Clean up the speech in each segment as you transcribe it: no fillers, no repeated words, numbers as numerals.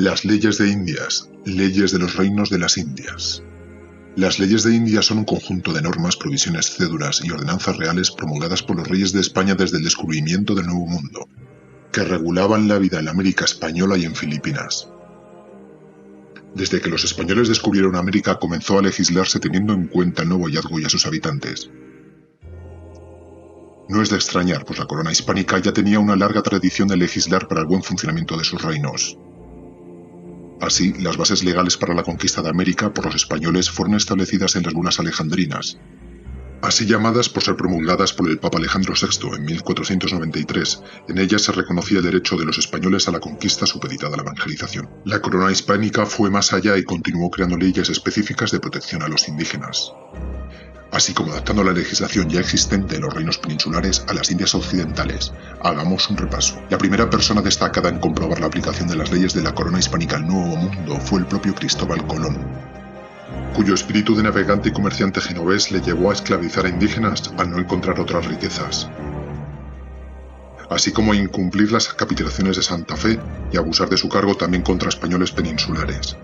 Las leyes de Indias, leyes de los reinos de las Indias. Las leyes de India son un conjunto de normas, provisiones, cédulas y ordenanzas reales promulgadas por los reyes de España desde el descubrimiento del Nuevo Mundo, que regulaban la vida en la América española y en Filipinas. Desde que los españoles descubrieron América comenzó a legislarse teniendo en cuenta el nuevo hallazgo y a sus habitantes. No es de extrañar, pues la corona hispánica ya tenía una larga tradición de legislar para el buen funcionamiento de sus reinos. Así, las bases legales para la conquista de América por los españoles fueron establecidas en las bulas alejandrinas, así llamadas por ser promulgadas por el Papa Alejandro VI en 1493. En ellas se reconocía el derecho de los españoles a la conquista supeditada a la evangelización. La corona hispánica fue más allá y continuó creando leyes específicas de protección a los indígenas, así como adaptando la legislación ya existente en los reinos peninsulares a las Indias occidentales. Hagamos un repaso. La primera persona destacada en comprobar la aplicación de las leyes de la corona hispánica al Nuevo Mundo fue el propio Cristóbal Colón, cuyo espíritu de navegante y comerciante genovés le llevó a esclavizar a indígenas al no encontrar otras riquezas, así como a incumplir las capitulaciones de Santa Fe y abusar de su cargo también contra españoles peninsulares.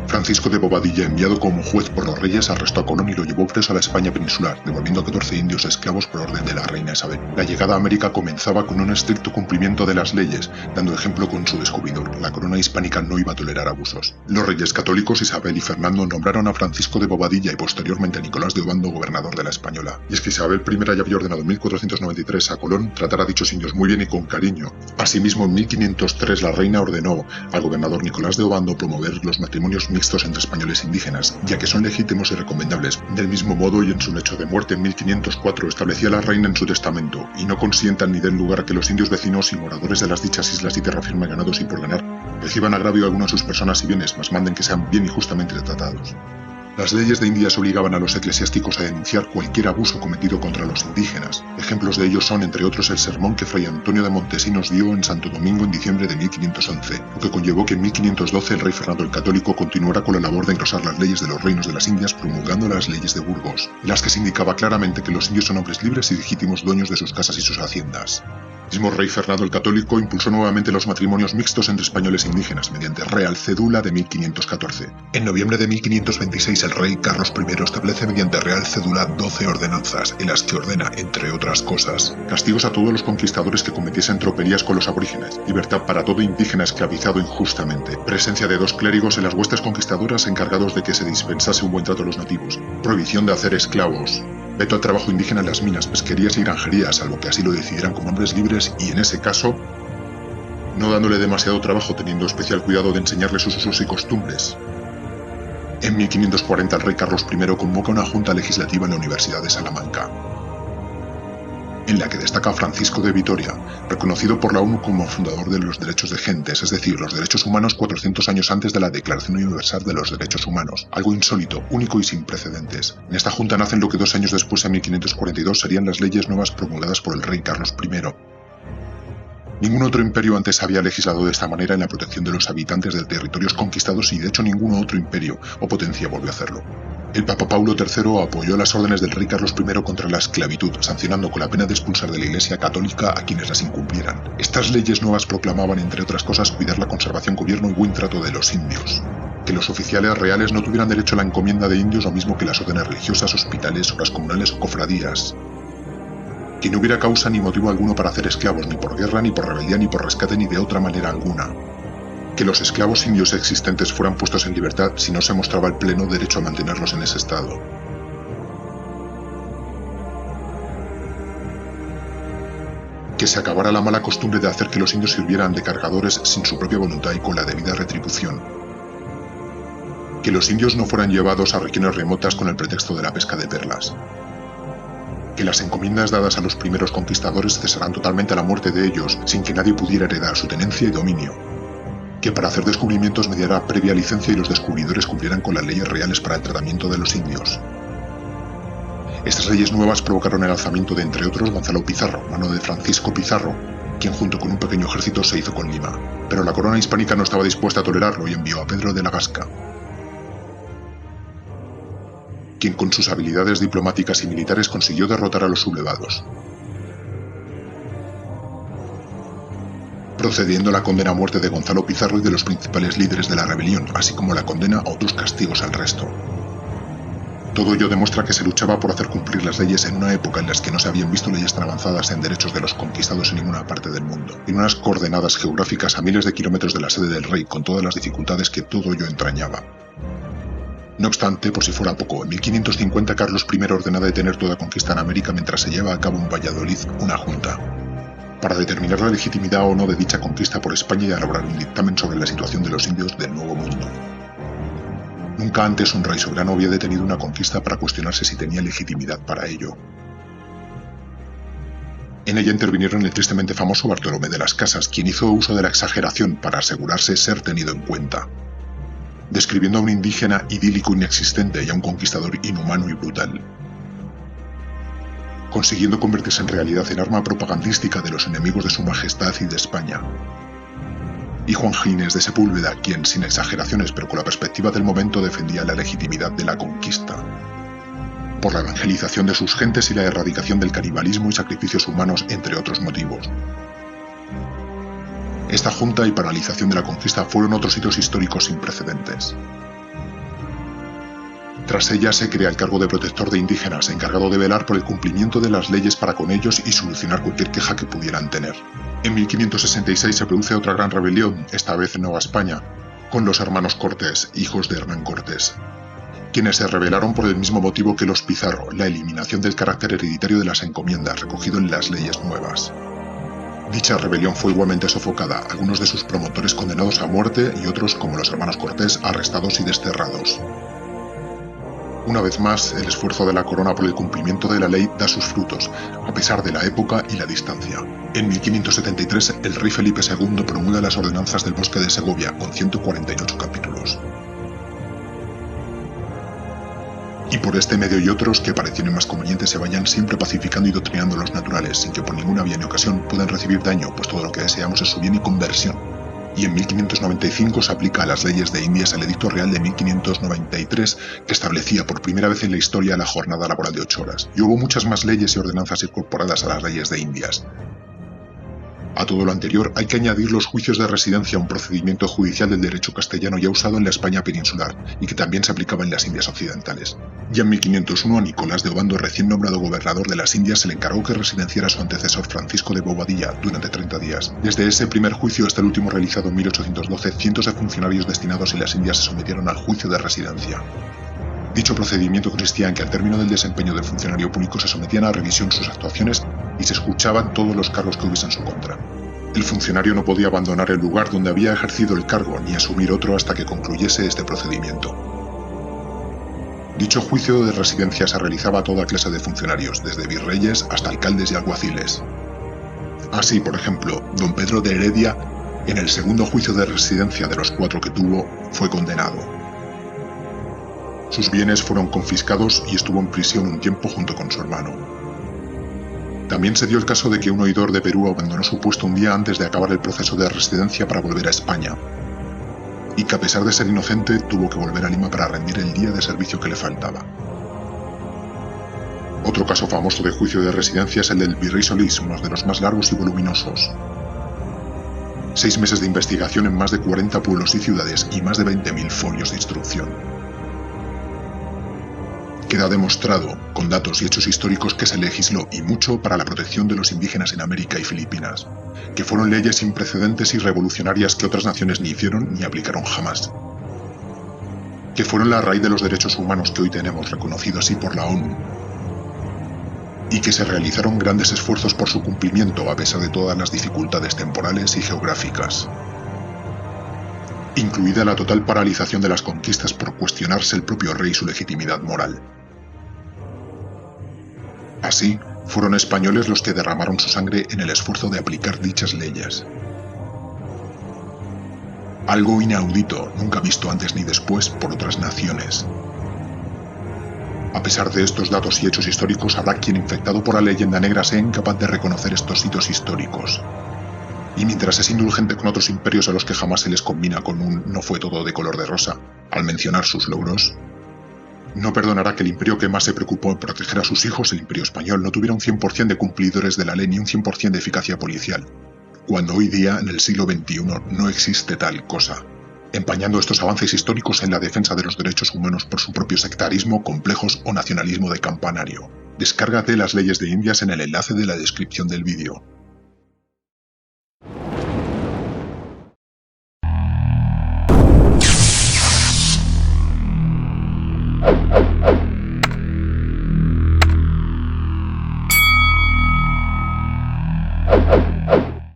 Francisco de Bobadilla, enviado como juez por los reyes, arrestó a Colón y lo llevó preso a la España peninsular, devolviendo a 14 indios esclavos por orden de la reina Isabel. La llegada a América comenzaba con un estricto cumplimiento de las leyes, dando ejemplo con su descubridor. La corona hispánica no iba a tolerar abusos. Los reyes católicos Isabel y Fernando nombraron a Francisco de Bobadilla y posteriormente a Nicolás de Obando gobernador de la Española. Y es que Isabel I ya había ordenado en 1493 a Colón tratar a dichos indios muy bien y con cariño. Asimismo, en 1503 la reina ordenó al gobernador Nicolás de Obando promover los matrimonios mixtos entre españoles e indígenas, ya que son legítimos y recomendables. Del mismo modo, y en su lecho de muerte en 1504, establecía la reina en su testamento: y no consientan ni den lugar a que los indios vecinos y moradores de las dichas islas y tierra firme ganados y por ganar reciban agravio alguno a sus personas y bienes, mas manden que sean bien y justamente tratados. Las leyes de Indias obligaban a los eclesiásticos a denunciar cualquier abuso cometido contra los indígenas. Ejemplos de ello son, entre otros, el sermón que Fray Antonio de Montesinos dio en Santo Domingo en diciembre de 1511, lo que conllevó que en 1512 el rey Fernando el Católico continuara con la labor de engrosar las leyes de los reinos de las Indias, promulgando las leyes de Burgos, en las que se indicaba claramente que los indios son hombres libres y legítimos dueños de sus casas y sus haciendas. El mismo rey Fernando el Católico impulsó nuevamente los matrimonios mixtos entre españoles e indígenas mediante Real Cédula de 1514. En noviembre de 1526 el rey Carlos I establece mediante Real Cédula 12 ordenanzas, en las que ordena, entre otras cosas, castigos a todos los conquistadores que cometiesen tropelías con los aborígenes, libertad para todo indígena esclavizado injustamente, presencia de 2 clérigos en las huestes conquistadoras encargados de que se dispensase un buen trato a los nativos, prohibición de hacer esclavos, veto al trabajo indígena en las minas, pesquerías y granjerías, salvo que así lo decidieran como hombres libres, y en ese caso, no dándole demasiado trabajo, teniendo especial cuidado de enseñarle sus usos y costumbres. En 1540 el rey Carlos I convoca una junta legislativa en la Universidad de Salamanca, en la que destaca Francisco de Vitoria, reconocido por la ONU como fundador de los derechos de gentes, es decir, los derechos humanos 400 años antes de la Declaración Universal de los Derechos Humanos, algo insólito, único y sin precedentes. En esta junta nacen lo que 2 años después, en 1542, serían las leyes nuevas promulgadas por el rey Carlos I. Ningún otro imperio antes había legislado de esta manera en la protección de los habitantes de territorios conquistados y de hecho ningún otro imperio o potencia volvió a hacerlo. El Papa Paulo III apoyó las órdenes del rey Carlos I contra la esclavitud, sancionando con la pena de expulsar de la Iglesia católica a quienes las incumplieran. Estas leyes nuevas proclamaban, entre otras cosas, cuidar la conservación, gobierno y buen trato de los indios, que los oficiales reales no tuvieran derecho a la encomienda de indios, lo mismo que las órdenes religiosas, hospitales, obras comunales o cofradías, que no hubiera causa ni motivo alguno para hacer esclavos, ni por guerra, ni por rebeldía, ni por rescate, ni de otra manera alguna, que los esclavos indios existentes fueran puestos en libertad si no se mostraba el pleno derecho a mantenerlos en ese estado, que se acabara la mala costumbre de hacer que los indios sirvieran de cargadores sin su propia voluntad y con la debida retribución, que los indios no fueran llevados a regiones remotas con el pretexto de la pesca de perlas, que las encomiendas dadas a los primeros conquistadores cesarán totalmente a la muerte de ellos, sin que nadie pudiera heredar su tenencia y dominio, que para hacer descubrimientos mediara previa licencia y los descubridores cumplieran con las leyes reales para el tratamiento de los indios. Estas leyes nuevas provocaron el alzamiento de, entre otros, Gonzalo Pizarro, mano de Francisco Pizarro, quien junto con un pequeño ejército se hizo con Lima. Pero la corona hispánica no estaba dispuesta a tolerarlo y envió a Pedro de la Gasca, quien con sus habilidades diplomáticas y militares consiguió derrotar a los sublevados. procediendo a la condena a muerte de Gonzalo Pizarro y de los principales líderes de la rebelión, así como la condena a otros castigos al resto. Todo ello demuestra que se luchaba por hacer cumplir las leyes en una época en la que no se habían visto leyes tan avanzadas en derechos de los conquistados en ninguna parte del mundo, en unas coordenadas geográficas a miles de kilómetros de la sede del rey, con todas las dificultades que todo ello entrañaba. No obstante, por si fuera poco, en 1550 Carlos I ordena detener toda conquista en América mientras se lleva a cabo en Valladolid una junta, para determinar la legitimidad o no de dicha conquista por España y elaborar un dictamen sobre la situación de los indios del Nuevo Mundo. Nunca antes un rey soberano había detenido una conquista para cuestionarse si tenía legitimidad para ello. En ella intervinieron el tristemente famoso Bartolomé de las Casas, quien hizo uso de la exageración para asegurarse ser tenido en cuenta, describiendo a un indígena idílico inexistente y a un conquistador inhumano y brutal, consiguiendo convertirse en realidad en arma propagandística de los enemigos de su majestad y de España. Y Juan Gines de Sepúlveda, quien, sin exageraciones pero con la perspectiva del momento, defendía la legitimidad de la conquista, por la evangelización de sus gentes y la erradicación del canibalismo y sacrificios humanos, entre otros motivos. Esta junta y paralización de la conquista fueron otros hitos históricos sin precedentes. Tras ella se crea el cargo de protector de indígenas, encargado de velar por el cumplimiento de las leyes para con ellos y solucionar cualquier queja que pudieran tener. En 1566 se produce otra gran rebelión, esta vez en Nueva España, con los hermanos Cortés, hijos de Hernán Cortés, quienes se rebelaron por el mismo motivo que los Pizarro, la eliminación del carácter hereditario de las encomiendas, recogido en las leyes nuevas. Dicha rebelión fue igualmente sofocada, algunos de sus promotores condenados a muerte y otros, como los hermanos Cortés, arrestados y desterrados. Una vez más, el esfuerzo de la corona por el cumplimiento de la ley da sus frutos, a pesar de la época y la distancia. En 1573, el rey Felipe II promulga las ordenanzas del Bosque de Segovia, con 148 capítulos. Y por este medio y otros que parecieron más convenientes se vayan siempre pacificando y doctrinando a los naturales, sin que por ninguna vía ni ocasión puedan recibir daño, pues todo lo que deseamos es su bien y conversión. Y en 1595 se aplica a las leyes de Indias el Edicto Real de 1593, que establecía por primera vez en la historia la jornada laboral de 8 horas, y hubo muchas más leyes y ordenanzas incorporadas a las leyes de Indias. A todo lo anterior hay que añadir los juicios de residencia, un procedimiento judicial del derecho castellano ya usado en la España peninsular y que también se aplicaba en las Indias occidentales. Ya en 1501 a Nicolás de Obando, recién nombrado gobernador de las Indias, se le encargó que residenciara a su antecesor Francisco de Bobadilla durante 30 días. Desde ese primer juicio hasta el último realizado en 1812, cientos de funcionarios destinados en las Indias se sometieron al juicio de residencia. Dicho procedimiento consistía en que al término del desempeño del funcionario público se sometían a revisión sus actuaciones y se escuchaban todos los cargos que hubiesen en su contra. El funcionario no podía abandonar el lugar donde había ejercido el cargo ni asumir otro hasta que concluyese este procedimiento. Dicho juicio de residencia se realizaba a toda clase de funcionarios, desde virreyes hasta alcaldes y alguaciles. Así, por ejemplo, don Pedro de Heredia, en el segundo juicio de residencia de los 4 que tuvo, fue condenado. Sus bienes fueron confiscados y estuvo en prisión un tiempo junto con su hermano. También se dio el caso de que un oidor de Perú abandonó su puesto un día antes de acabar el proceso de residencia para volver a España, y que a pesar de ser inocente tuvo que volver a Lima para rendir el día de servicio que le faltaba. Otro caso famoso de juicio de residencia es el del virrey Solís, uno de los más largos y voluminosos. 6 meses de investigación en más de 40 pueblos y ciudades y más de 20.000 folios de instrucción. Queda demostrado, con datos y hechos históricos, que se legisló y mucho para la protección de los indígenas en América y Filipinas, que fueron leyes sin precedentes y revolucionarias que otras naciones ni hicieron ni aplicaron jamás, que fueron la raíz de los derechos humanos que hoy tenemos, reconocido así por la ONU, y que se realizaron grandes esfuerzos por su cumplimiento a pesar de todas las dificultades temporales y geográficas, incluida la total paralización de las conquistas por cuestionarse el propio rey y su legitimidad moral. Así, fueron españoles los que derramaron su sangre en el esfuerzo de aplicar dichas leyes. Algo inaudito, nunca visto antes ni después por otras naciones. A pesar de estos datos y hechos históricos, habrá quien, infectado por la leyenda negra, sea incapaz de reconocer estos hitos históricos. Y mientras es indulgente con otros imperios a los que jamás se les combina con un "no fue todo de color de rosa" al mencionar sus logros, no perdonará que el imperio que más se preocupó en proteger a sus hijos, el imperio español, no tuviera un 100% de cumplidores de la ley ni un 100% de eficacia policial, cuando hoy día, en el siglo XXI, no existe tal cosa, empañando estos avances históricos en la defensa de los derechos humanos por su propio sectarismo, complejos o nacionalismo de campanario. Descárgate las leyes de Indias en el enlace de la descripción del vídeo.